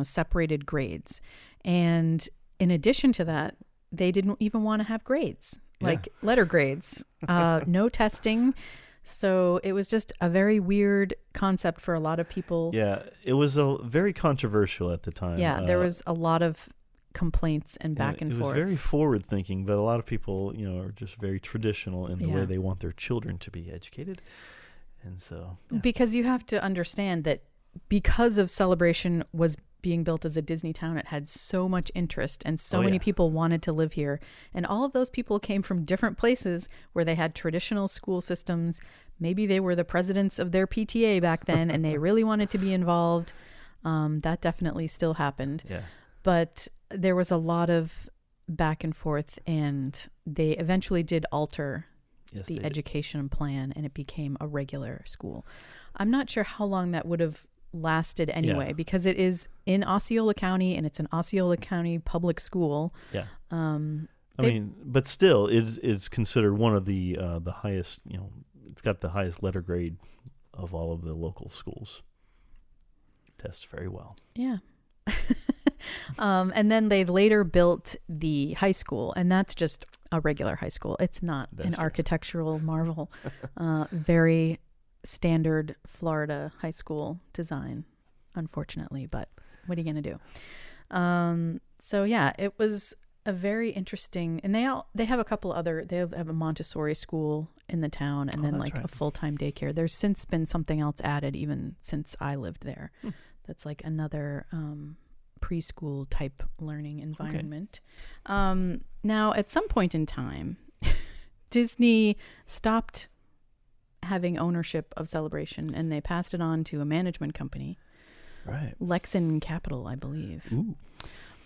separated grades. And in addition to that, they didn't even want to have grades. Like letter grades, no testing. So it was just a very weird concept for a lot of people. Yeah, it was very controversial at the time. Yeah, there was a lot of complaints and back and forth. It was very forward thinking, but a lot of people, are just very traditional in the way they want their children to be educated. And so... Yeah. Because you have to understand that because of Celebration was being built as a Disney town, it had so much interest and so many people wanted to live here. And all of those people came from different places where they had traditional school systems. Maybe they were the presidents of their PTA back then and they really wanted to be involved. That definitely still happened. Yeah. But there was a lot of back and forth, and they eventually did alter the education plan, and it became a regular school. I'm not sure how long that would have lasted anyway, because it is in Osceola County, and it's an Osceola County public school. Yeah. But still, it's considered one of the highest. It's got the highest letter grade of all of the local schools. Tests very well. Yeah. And then they later built the high school, and that's just a regular high school. It's not an architectural marvel. Very standard Florida high school design, unfortunately, but what are you going to do? So yeah, it was a very interesting, and they have a couple other, they have a Montessori school in the town, and then a full-time daycare. There's since been something else added even since I lived there. That's like another preschool type learning environment. Now at some point in time, Disney stopped having ownership of Celebration, and they passed it on to a management company, right? Lexan Capital, I believe. Ooh.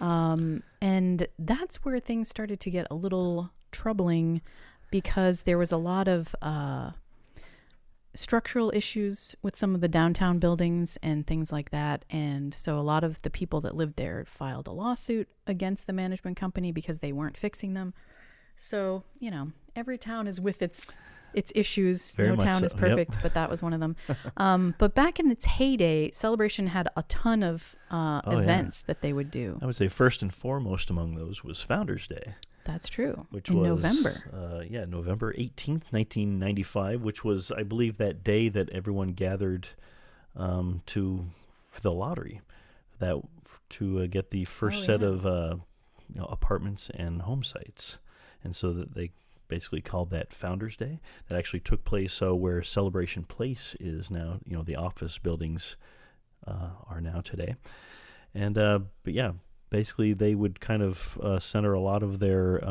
And that's where things started to get a little troubling, because there was a lot of structural issues with some of the downtown buildings and things like that. And so a lot of the people that lived there filed a lawsuit against the management company because they weren't fixing them. So, every town is with its issues. Very no much town so. is perfect, but that was one of them. But back in its heyday, Celebration had a ton of events that they would do. I would say first and foremost among those was Founders Day. That's true. Which in was November. November 18th, 1995, which was, I believe, that day that everyone gathered for the lottery, to get the first set of apartments and home sites, and so that they basically called that Founders Day. That actually took place where Celebration Place is now. The office buildings are now today, and but yeah. Basically, they would kind of center a lot of their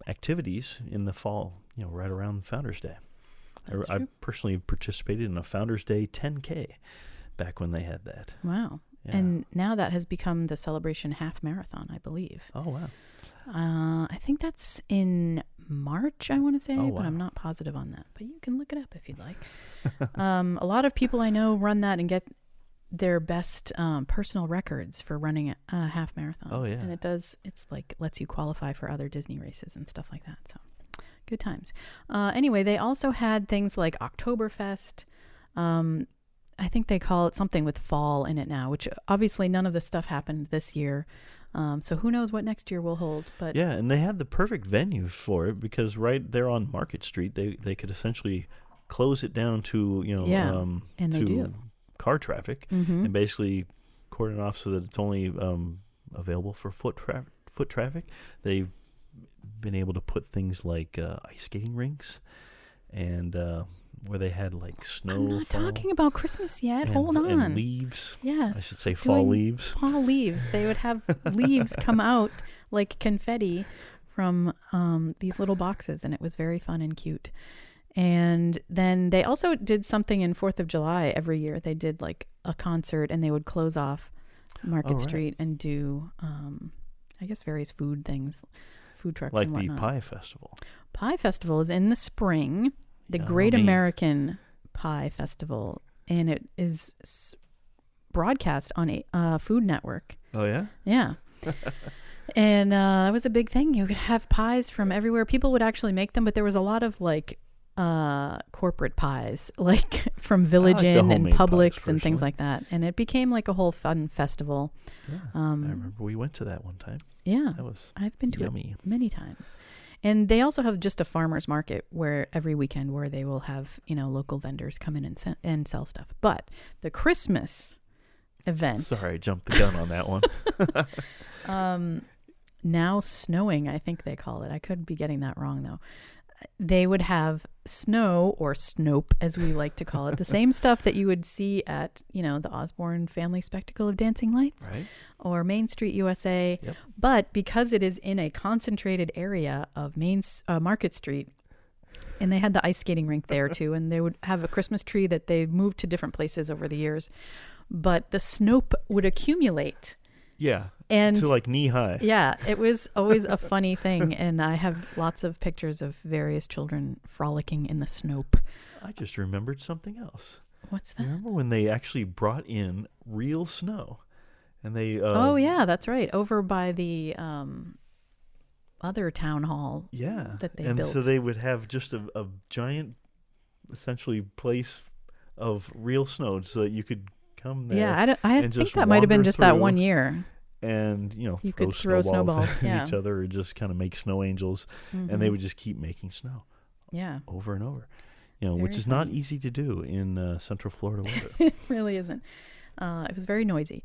activities in the fall, right around Founders Day. I personally participated in a Founders Day 10K back when they had that. Wow. Yeah. And now that has become the Celebration Half Marathon, I believe. Oh, wow. I think that's in March, I want to say, wow. but I'm not positive on that. But you can look it up if you'd like. A lot of people I know run that and get their best personal records for running a half marathon. Oh, yeah. And it's like lets you qualify for other Disney races and stuff like that. So good times. Anyway, they also had things like Oktoberfest. I think they call it something with fall in it now, which obviously none of this stuff happened this year. So who knows what next year will hold. But yeah, and they had the perfect venue for it because right there on Market Street, they could essentially close it down to, and they do. Car traffic, and basically cordon off so that it's only available for foot traffic. They've been able to put things like ice skating rinks, and where they had like snow. I'm not talking about Christmas yet. Hold on. And leaves. Yes. I should say fall leaves. Fall leaves. They would have leaves come out like confetti from these little boxes, and it was very fun and cute. And then they also did something in 4th of July every year. They did like a concert, and they would close off Market Street and do, I guess, various food things, food trucks like and whatnot. The Pie Festival. Pie Festival is in the spring, the Great American Pie Festival, and it is broadcast on a Food Network. Oh, yeah? Yeah. And that was a big thing. You could have pies from everywhere. People would actually make them, but there was a lot of like corporate pies, like from Village Inn and Publix and things like that. And it became like a whole fun festival. Yeah, I remember we went to that one time. Yeah, that was I've been to yummy. it many times. And they also have just a farmer's market where every weekend where they will have, local vendors come in and sell stuff. But the Christmas event. Sorry, I jumped the gun on that one. Now snowing, I think they call it. I could be getting that wrong though. They would have snow, or Snope as we like to call it, the same stuff that you would see at, the Osborne Family Spectacle of Dancing Lights, right, or Main Street USA. Yep. But because it is in a concentrated area of Market Street, and they had the ice skating rink there too, and they would have a Christmas tree that they moved to different places over the years, but the Snope would accumulate. Yeah, and to like knee high. Yeah, it was always a funny thing, and I have lots of pictures of various children frolicking in the Snope. I just remembered something else. What's that? Remember when they actually brought in real snow, and they? Oh yeah, that's right. Over by the other town hall. Yeah, that they built. And so they would have just a giant, essentially, place of real snow, so that you could come there. Yeah, I think that might have been just that one year. And you could throw snowballs at each other, or just kind of make snow angels, and they would just keep making snow. Yeah, over and over. Which is not easy to do in Central Florida weather. It really isn't. It was very noisy.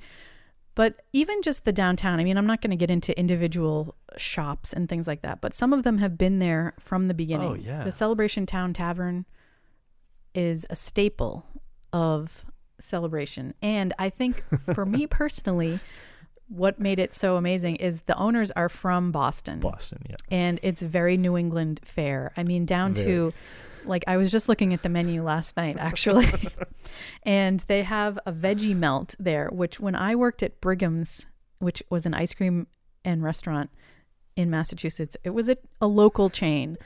But even just the downtown, I mean, I'm not going to get into individual shops and things like that, but some of them have been there from the beginning. Oh, yeah. The Celebration Town Tavern is a staple of Celebration. And I think for me personally, what made it so amazing is the owners are from Boston. Boston, yeah. And it's very New England fare. I mean, down to, like, I was just looking at the menu last night, actually. And they have a veggie melt there, which when I worked at Brigham's, which was an ice cream and restaurant in Massachusetts, it was a local chain.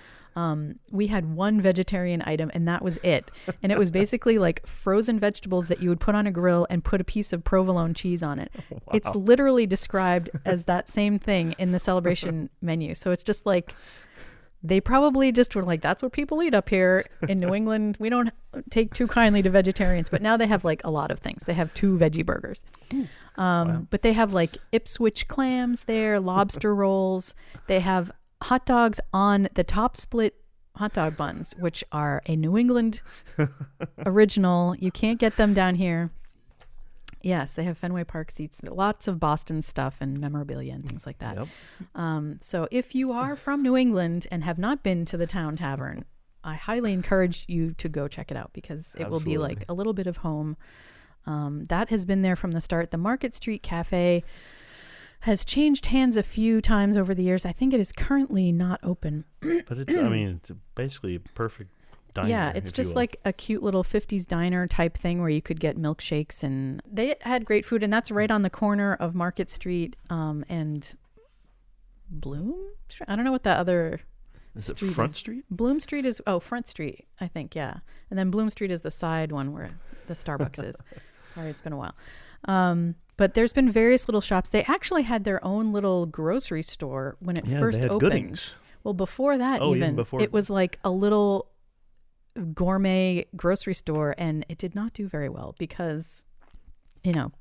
We had one vegetarian item, and that was it. And it was basically like frozen vegetables that you would put on a grill and put a piece of provolone cheese on it. Wow. It's literally described as that same thing in the Celebration menu. So it's just like, they probably just were like, that's what people eat up here in New England. We don't take too kindly to vegetarians. But now they have like a lot of things. They have 2 veggie burgers. Wow. But they have like Ipswich clams there, lobster rolls. They have hot dogs on the top split hot dog buns, which are a New England original. You can't get them down here. Yes, they have Fenway Park seats, lots of Boston stuff and memorabilia and things like that. Yep. So if you are from New England and have not been to the Town Tavern, I highly encourage you to go check it out because it will be like a little bit of home. That has been there from the start. The Market Street Cafe has changed hands a few times over the years. I think it is currently not open. But it's basically a perfect diner. Yeah, it's just like a cute little 50s diner type thing where you could get milkshakes, and they had great food, and that's right on the corner of Market Street and Bloom. I don't know what that other is it Front Street? Bloom Street is Front Street, I think, yeah. And then Bloom Street is the side one where the Starbucks is. Sorry, it's been a while. But there's been various little shops. They actually had their own little grocery store when it first they had opened. Goodings. Well, before that, even before it was like a little gourmet grocery store, and it did not do very well because,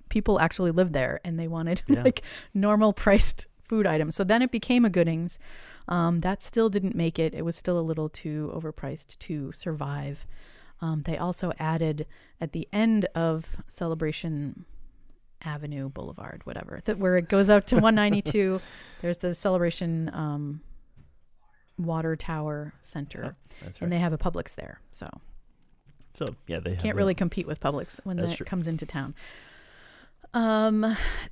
people actually lived there and they wanted like normal priced food items. So then it became a Goodings. That still didn't make it. It was still a little too overpriced to survive. They also added at the end of Celebration Avenue, Boulevard, whatever, where it goes out to 192. There's the Celebration Water Tower Center, that's right. And they have a Publix there. So yeah, they can't really compete with Publix when that comes into town.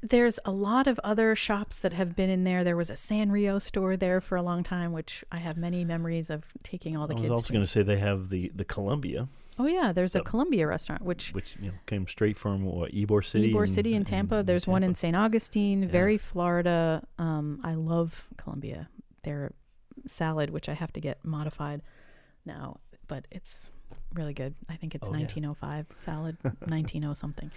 There's a lot of other shops that have been in there. There was a Sanrio store there for a long time, which I have many memories of taking all the kids. I was also going to say they have the Columbia. Oh yeah, there's a Columbia restaurant, which came straight from Ybor City. Ybor City in Tampa. There's one in St. Augustine, very Florida. I love Columbia. Their salad, which I have to get modified now, but it's really good. I think it's 1905 salad, 190 something.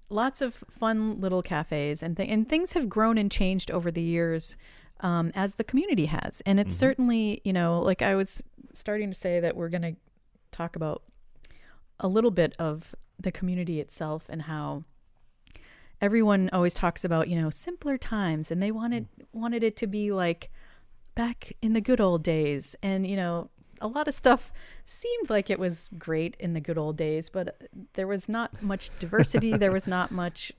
Lots of fun little cafes and things have grown and changed over the years as the community has. And it's certainly, like I was starting to say that we're going to talk about a little bit of the community itself and how everyone always talks about, simpler times, and they wanted it to be like back in the good old days. And, a lot of stuff seemed like it was great in the good old days, but there was not much diversity. There was not much,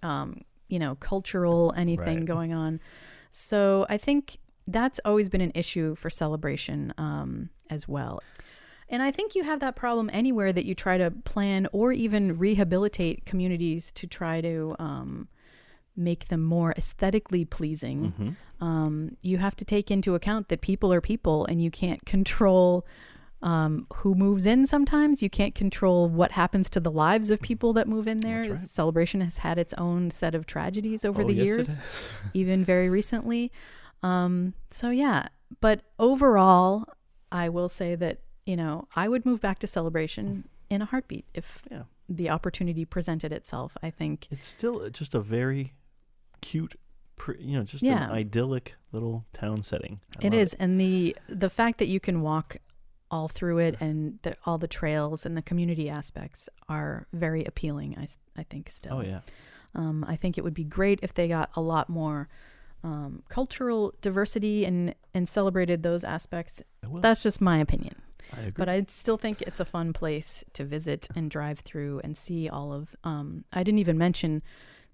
cultural anything going on. So I think that's always been an issue for Celebration as well. And I think you have that problem anywhere that you try to plan or even rehabilitate communities to try to make them more aesthetically pleasing. You have to take into account that people are people, and you can't control who moves in sometimes. You can't control what happens to the lives of people that move in there. Right. Celebration has had its own set of tragedies over the years, even very recently. But overall, I will say that, I would move back to Celebration in a heartbeat if the opportunity presented itself. I think it's still just a very cute, an idyllic little town setting. It is. And the fact that you can walk all through it and all the trails and the community aspects are very appealing, I think still. Oh, yeah. I think it would be great if they got a lot more cultural diversity and celebrated those aspects. That's just my opinion. I agree. But I still think it's a fun place to visit and drive through and see all of. I didn't even mention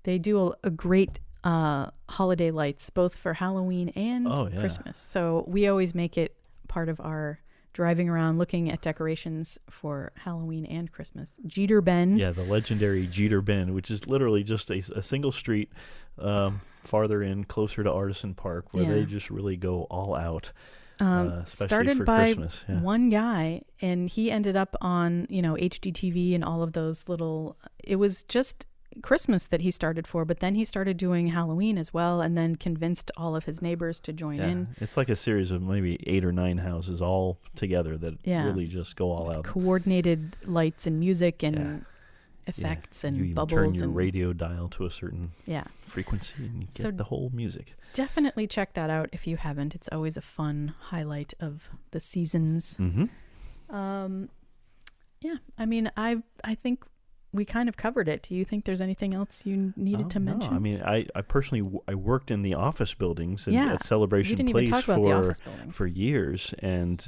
they do a great holiday lights both for Halloween and Christmas. So we always make it part of our driving around looking at decorations for Halloween and Christmas. Jeter Bend. Yeah, the legendary Jeter Bend, which is literally just a single street farther in, closer to Artisan Park, where they just really go all out. Especially started for by Christmas. one guy, and he ended up on HGTV and all of those little. It was just Christmas that he started for, but then he started doing Halloween as well, and then convinced all of his neighbors to join in. It's like a series of maybe 8 or 9 houses all together that really just go all out. Coordinated lights and music and effects and you bubbles. You turn your radio dial to a certain frequency and you get the whole music. Definitely check that out if you haven't. It's always a fun highlight of the seasons. Mm-hmm. I mean, I think we kind of covered it. Do you think there's anything else you needed to mention? No, I mean, I personally I worked in the office buildings at Celebration you didn't Place even talk about the office buildings. for years, and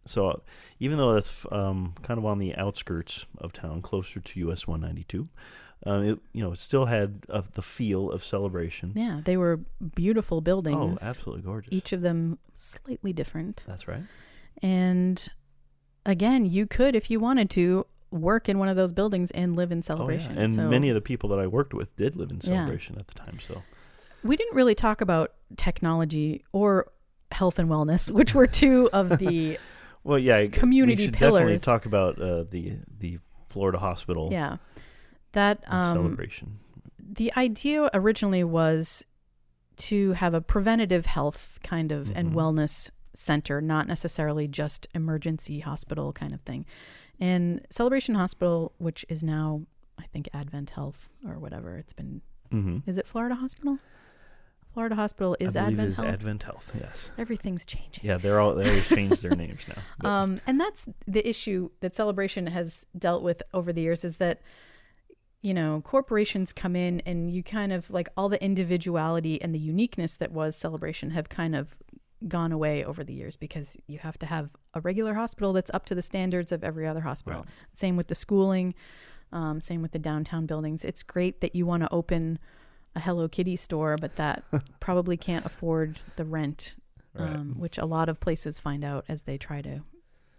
so even though that's kind of on the outskirts of town, closer to US 192, it still had the feel of Celebration. Yeah, they were beautiful buildings. Oh, absolutely gorgeous. Each of them slightly different. That's right. And again, you could, if you wanted to, work in one of those buildings and live in Celebration. Oh, yeah. And many of the people that I worked with did live in Celebration at the time. So we didn't really talk about technology or health and wellness, which were two of the community we should pillars. Definitely talk about the Florida Hospital. Yeah, that Celebration. The idea originally was to have a preventative health kind of and wellness center, not necessarily just emergency hospital kind of thing. And Celebration Hospital, which is now, I think, Advent Health or whatever it's been. Is it Florida Hospital? Florida Hospital is Advent Health. Advent Health, yes. Everything's changing. Yeah, they always change their names now. And that's the issue that Celebration has dealt with over the years, is that corporations come in and you kind of like all the individuality and the uniqueness that was Celebration have kind of gone away over the years, because you have to have a regular hospital that's up to the standards of every other hospital. Right. Same with the schooling, same with the downtown buildings. It's great that you want to open a Hello Kitty store, but that probably can't afford the rent, which a lot of places find out as they try to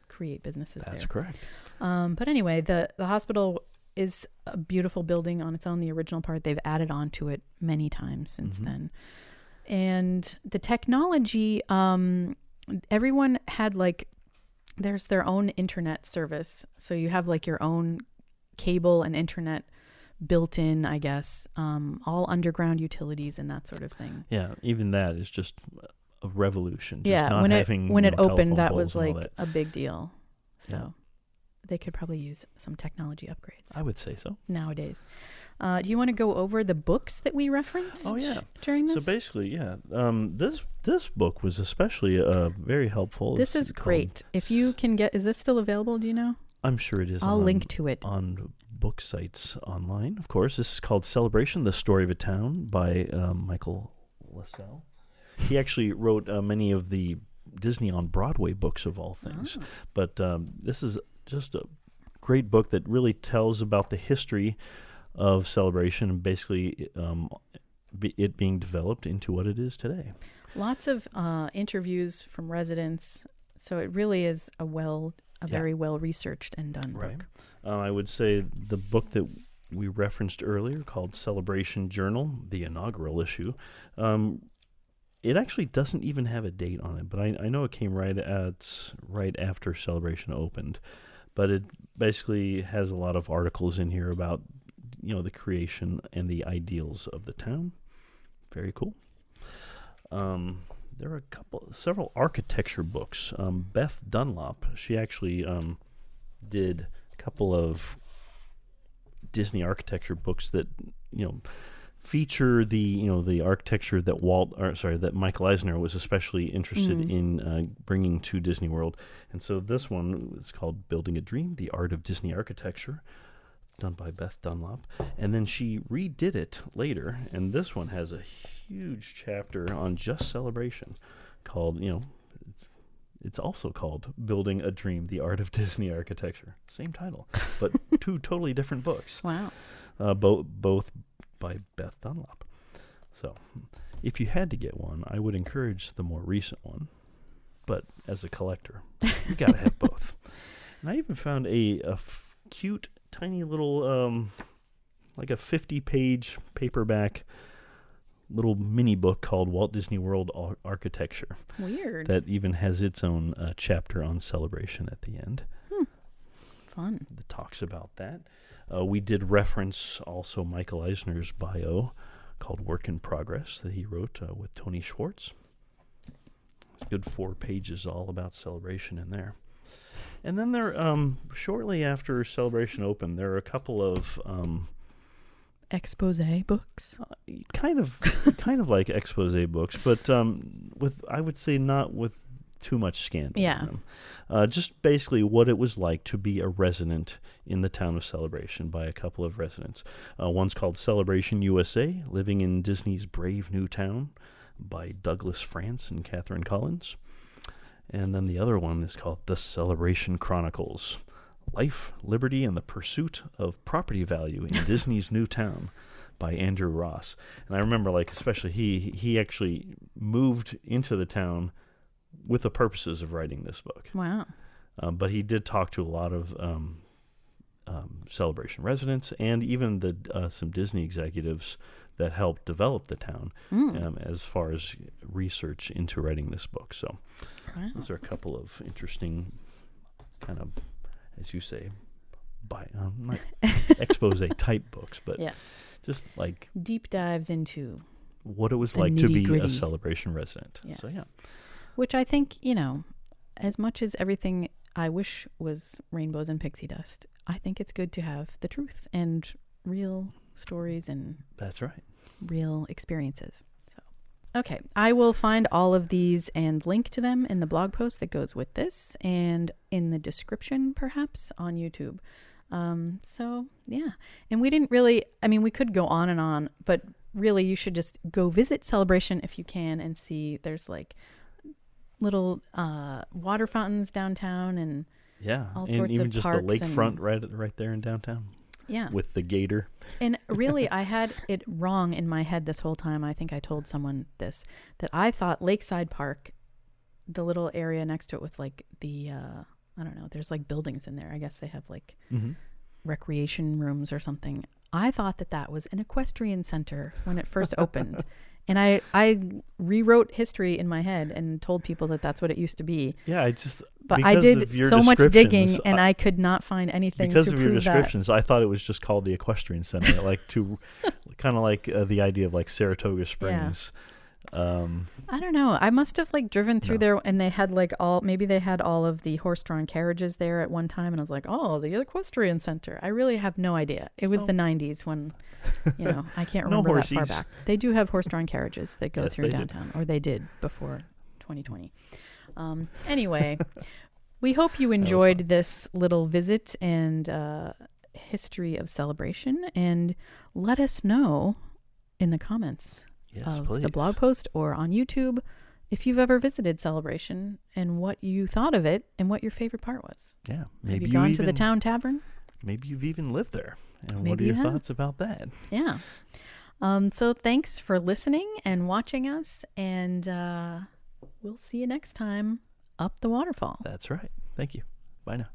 create businesses there. That's correct. But anyway, the hospital is a beautiful building on its own. The original part, they've added on to it many times since then. And the technology, everyone had there's their own internet service. So you have your own cable and internet built in, I guess, all underground utilities and that sort of thing. Yeah, even that is just a revolution. Just yeah, when it opened, that was a big deal. So they could probably use some technology upgrades. I would say so. Nowadays. Do you want to go over the books that we referenced during this? So basically, this book was especially very helpful. This is great. If you can get, is this still available? Do you know? I'm sure it is. I'll link to it on book sites online. Of course, this is called Celebration: The Story of a Town by Michael Eisner. He actually wrote many of the Disney on Broadway books of all things. But this is just a great book that really tells about the history of Celebration and basically it being developed into what it is today. Lots of interviews from residents, so it really is a very well researched and done book. I would say the book that we referenced earlier, called Celebration Journal, the inaugural issue, it actually doesn't even have a date on it, but I know it came right after Celebration opened. But it basically has a lot of articles in here about the creation and the ideals of the town. Very cool. There are several architecture books. Beth Dunlop, she actually did a couple of Disney architecture books that feature the architecture that Michael Eisner was especially interested in bringing to Disney World. And so this one is called Building a Dream: The Art of Disney Architecture, done by Beth Dunlop. And then she redid it later, and this one has a huge chapter on just Celebration called, it's also called Building a Dream: The Art of Disney Architecture. Same title, but two totally different books. Wow. Both by Beth Dunlop. So if you had to get one, I would encourage the more recent one. But as a collector, you got to have both. And I even found a cute, tiny little, like a 50-page paperback little mini book called Walt Disney World Architecture. Weird. That even has its own chapter on Celebration at the end. Fun. That talks about that. We did reference also Michael Eisner's bio called Work in Progress that he wrote with Tony Schwartz. It's a good 4 pages all about Celebration in there. And then there, shortly after Celebration opened, there are a couple of expose books, kind of like expose books, but I would say not with too much scandal Yeah. in them. Just basically what it was like to be a resident in the town of Celebration by a couple of residents. One's called Celebration USA, Living in Disney's Brave New Town by Douglas France and Catherine Collins. And then the other one is called The Celebration Chronicles, Life, Liberty, and the Pursuit of Property Value in Disney's New Town by Andrew Ross. And I remember, like, especially he actually moved into the town with the purposes of writing this book. Wow. But he did talk to a lot of Celebration residents and even some Disney executives that helped develop the town as far as research into writing this book. So those are a couple of interesting kind of, as you say, not expose type books, but just like deep dives into what it was like to be nitty-gritty. a Celebration resident. Yes. So yeah. Which I think, as much as everything I wish was rainbows and pixie dust, I think it's good to have the truth and real stories and That's right. real experiences. So, okay, I will find all of these and link to them in the blog post that goes with this and in the description, perhaps, on YouTube. So, yeah. And we didn't really, we could go on and on, but really you should just go visit Celebration if you can and see there's like little water fountains downtown and all sorts and even of just parks the lakefront right there in downtown. Yeah. With the gator. And really, I had it wrong in my head this whole time. I think I told someone this, that I thought Lakeside Park, the little area next to it with like the, I don't know, there's like buildings in there. I guess they have like recreation rooms or something. I thought that was an equestrian center when it first opened. And I rewrote history in my head and told people that that's what it used to be. Yeah, but I did so much digging and I could not find anything because to of prove your descriptions. that. I thought it was just called the Equestrian Center, like kind of like the idea of like Saratoga Springs. I don't know. I must have like driven through there and they had like maybe they had all of the horse-drawn carriages there at one time and I was like, oh, the Equestrian Center. I really have no idea. It was the 90s when, I can't remember that far back. They do have horse-drawn carriages that go through downtown, or they did before 2020. Anyway, we hope you enjoyed this little visit and history of Celebration, and let us know in the comments of the blog post or on YouTube if you've ever visited Celebration and what you thought of it and what your favorite part was. Yeah. Have you gone to the town tavern? Maybe you've even lived there. And Maybe what are your you have. thoughts about that? Yeah. So thanks for listening and watching us, and we'll see you next time up the waterfall. That's right. Thank you. Bye now.